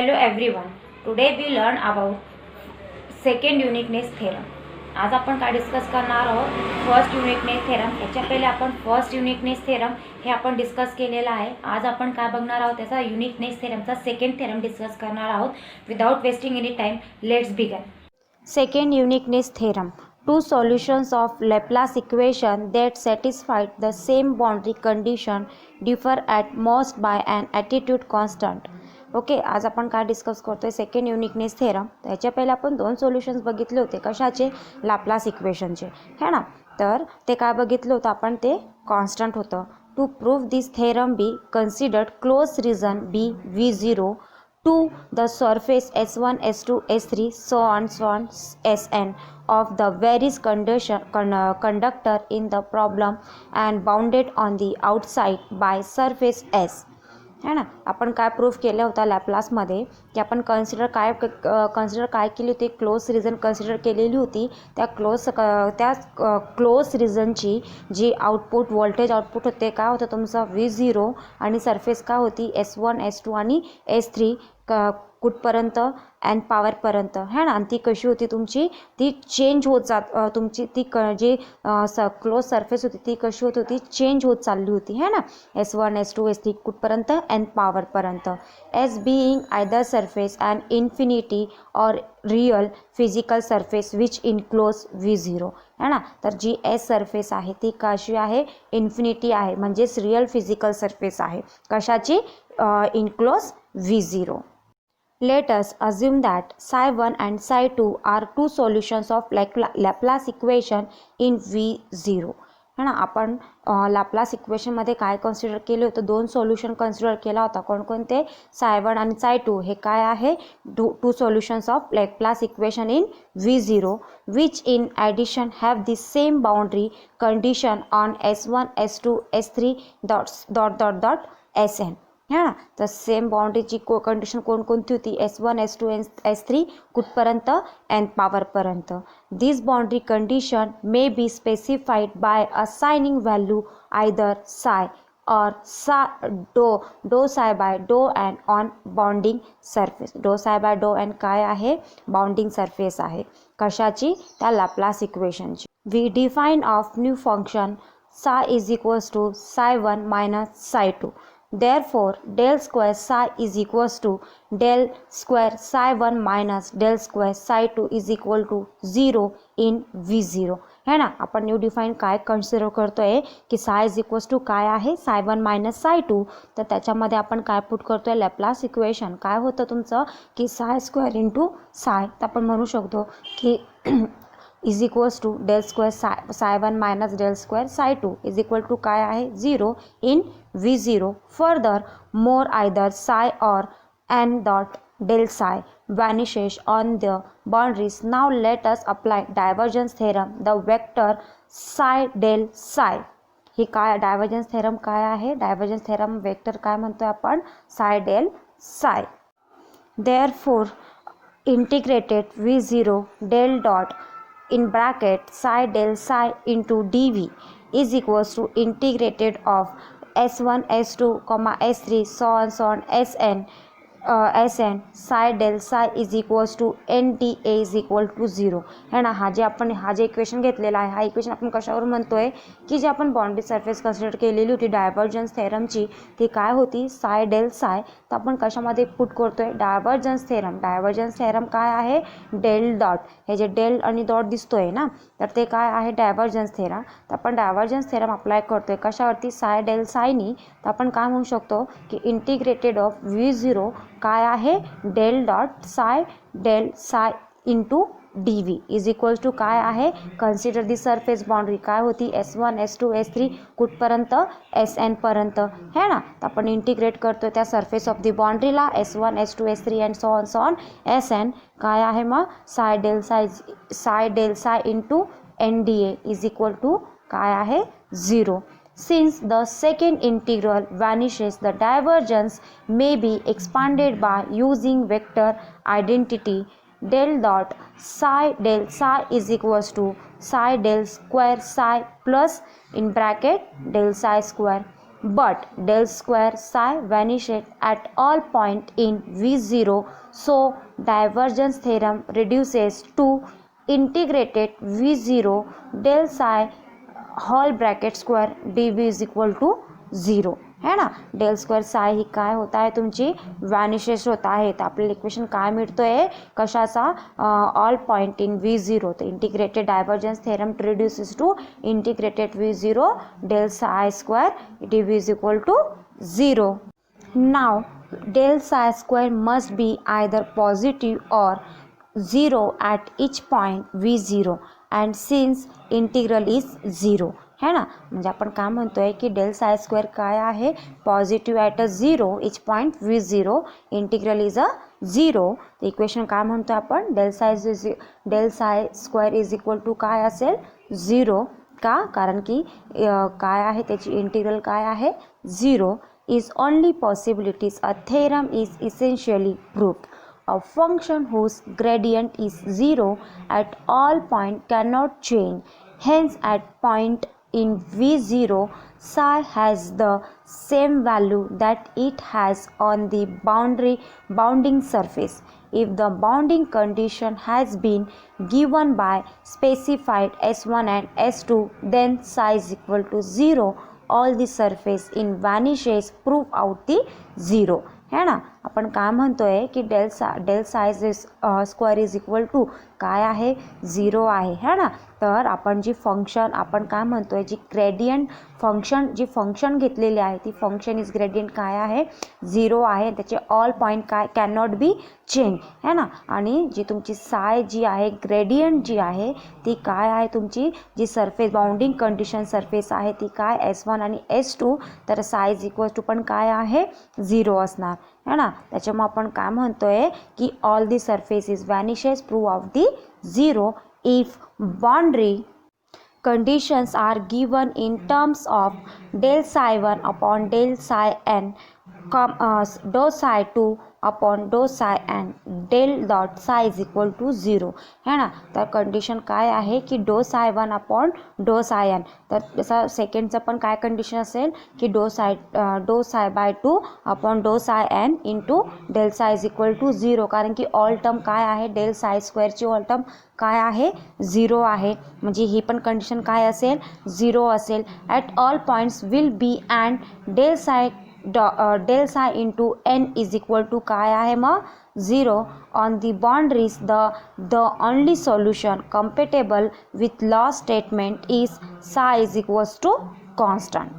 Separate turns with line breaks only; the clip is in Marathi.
Hello everyone. Today we learn about second uniqueness theorem. आज आपण काय डिस्कस करणार आहोत फर्स्ट युनिकनेस थेरम. याच्या पहिले आपण फर्स्ट युनिकनेस थेरम हे आपण डिस्कस केलेला आहे. आज आपण काय बघणार आहोत त्याचा युनिकनेस थेरमचा सेकंड थेरम डिस्कस करणार आहोत. Without wasting any time let's begin. Second uniqueness theorem. Two solutions of Laplace equation that satisfy the same boundary condition differ at most by an attitude constant. Okay, आज आपण काय डिस्कस करतोय सेकंड युनिकनेस थेरम. त्याच्या पहिले आपण दोन सोल्युशन्स बघितले होते. कशाचे? लॅप्लास इक्वेशनचे, है ना. तर ते काय बघितलं होतं आपण? ते कॉन्स्टंट होतं. To prove this theorem be considered close region be V0 to the surface S1, S2, S3, so on, Sn of the various conductor in the problem and bounded on the outside by surface S. है ना. आपण काय प्रूफ केलं होतं लॅप्लासमध्ये की आपण कन्सिडर काय केली होती? क्लोज रिजन कन्सिडर केलेली होती. त्या क्लोज रिजनची जी आउटपुट व्होल्टेज आउटपुट होते काय होतं तुमचं? V0 आणि सरफेस काय होती? S1, S2 आणि S3 कुठपर्यंत? एन पॉवरपर्यंत, है ना. आणि ती कशी होती तुमची? ती चेंज होत तुमची ती जी क्लोज सरफेस होती ती कशी होत होती? चेंज होत चालली होती, है ना. S1, S2, S3 कुठपर्यंत? एन पॉवरपर्यंत. S being either surface and infinity or real physical surface which enclose V0, है ना. तर जी एस सरफेस आहे ती कशी आहे? इन्फिनिटी आहे, म्हणजेच रियल फिजिकल सरफेस आहे. कशाची? Enclose V0. Let us assume that psi1 and psi2 are two solutions of Laplace equation in V0, है ना. आपण लॅप्लास इक्वेशनमध्ये काय कन्सिडर केले होतं? दोन सोल्युशन कन्सिडर केला होता. कोणकोणते? psi1 आणि psi2 हे काय आहे? Two solutions of Laplace equation in V0 which in addition have the same boundary condition on S1, S2, S3 Sn, है ना. तर सेम बाउंड्रीची कंडिशन कोणकोणती होती? S1, S2, S3 कुठपर्यंत? एन पॉवरपर्यंत. This boundary condition may be specified by assigning value either psi or डो साय बाय डो एन ऑन बाउंडिंग सरफेस. डो साय बाय डो एन काय आहे? बाउंडिंग सरफेस आहे. कशाची? त्या लॅप्लास इक्वेशनची. We define of new function psi is equals to psi1 minus psi2. Therefore, del square psi is equals to del square psi1 minus del square psi2 is equal to 0 in V0, है ना. आपण न्यू डिफाइन काय कन्सिडर करतोय की psi इज इक्वल्स टू काय आहे? psi1 minus psi2. तर त्याच्यामध्ये आपण काय पुट करतोय? लॅप्लास इक्वेशन काय होतं तुमचं? की psi स्क्वेअर इंटू psi. तर आपण म्हणू शकतो की is equals to del square psi1 minus del square psi2 is equal to काय आहे? 0 in V0. Further, more either psi or n dot del psi vanishes on the boundaries. Now let us apply divergence theorem. The vector psi del psi. ही काय डायव्हर्जन्स थेरम काय आहे? डायव्हर्जन्स थेरम वेक्टर काय म्हणतोय आपण? psi del psi. Therefore, integrated V0 del dot in bracket psi del psi into dv is equals to integrated of S1, S2, S3, so on, Sn psi del psi is equals to NDA is equal to 0, है ना. हा जे इक्वेशन घेतलेला आहे हा इक्वेशन आपण कशावर म्हणतोय? की जे आपण बाउंड्री सरफेस कन्सिडर केलेली होती डायव्हर्जन्स थेरमची ती काय होती? psi del psi. तर आपण कशामध्ये पुट करतोय? Divergence theorem. डायव्हर्जन्स थेरम काय आहे? Del dot. हे जे डेल आणि डॉट दिसतोय ना तर ते काय आहे? Divergence theorem. तर आपण डायव्हर्जन्स थेरम अप्लाय करतोय कशावरती? psi del psi नी. तर आपण काय म्हणू शकतो की इंटिग्रेटेड ऑफ V0 काय आहे? Del dot psi del psi into dv is equals to काय आहे? कन्सिडर दी सरफेस बाउंड्री काय होती? S1, S2, S3 कुठपर्यंत? Sn पर्यंत, है ना. तर आपण इंटिग्रेट करतोय त्या सरफेस ऑफ दी बाउंड्रीला S1, S2, S3 and so on Sn. काय आहे मग? Psi del psi into NDA is equal to काय आहे? 0. Since the second integral vanishes, the divergence may be expanded by using vector identity del dot psi del psi is equals to psi del square psi plus in bracket del psi square. but del square psi vanishes at all point in V0, so divergence theorem reduces to integrated V0 del psi whole bracket square dv is equal to 0 है ना. डेल स्क्वेअर साय ही काय होत आहे तुमची वॅनिशेस होत आहे. तर आपल्याला इक्वेशन काय मिळतो आहे कशाचा ऑल पॉईंट इन V0. तर integrated divergence theorem reduces to integrated V0 del psi square dv is equal to 0. Now del psi square must be either positive or 0 at each point V0 and since integral is 0 है ना. म्हणजे आपण काय म्हणतोय की डेल साय स्क्वेअर काय आहे positive at a 0 each point V0 integral is a 0. तर इक्वेशन काय म्हणतो आपण del psi square is equal to काय असेल 0 का कारण की काय आहे त्याची इंटिग्रल काय आहे 0 is only possibilities. A theorem is essentially proved. A function whose gradient is 0 at all point cannot change. Hence, at point in V0, psi has the same value that it has on the bounding surface. If the bounding condition has been given by specified S1 and S2, then psi is equal to 0. All the surface in vanishes prove out the 0 है ना. आपण काय म्हणतोय की del psi square is equal to काय आहे 0 आहे है ना. तर आपण जी फंक्शन आपण काय म्हणतोय जी ग्रेडियंट फंक्शन घेतलेली आहे ती फंक्शन इज ग्रेडियंट काय आहे 0 आहे. त्याचे ऑल पॉईंट काय कॅन नॉट बी चेंज है ना. आणि जी तुमची साय जी आहे ग्रेडियंट जी आहे ती काय आहे तुमची जी सरफेस बाउंडिंग कंडिशन सरफेस आहे ती काय S1 आणि S2. तर साय इज इक्वल टू पण काय आहे 0 असणार है ना. त्याच्यामुळे आपण काय म्हणतोय की all the surface is vanishes proof of the 0 if boundary conditions are given in terms of del psi 1 upon del psi n, dou psi 2 upon dou psi n, del dot psi is equal to 0 है ना. तर कंडिशन काय आहे की dou psi 1 upon dou psi n. तर त्याचा सेकंडचं पण काय कंडिशन असेल की dou psi by 2 upon dou psi n into del psi is equal to 0 कारण की ऑल टर्म काय आहे डेल साय स्क्वेअरची ऑल टर्म काय आहे 0 आहे. म्हणजे ही पण कंडिशन काय असेल 0 असेल. At all points will be and del psi into n is equal to काय आहे मग 0 on the boundaries. The only solution compatible with law statement is psi is equals to constant.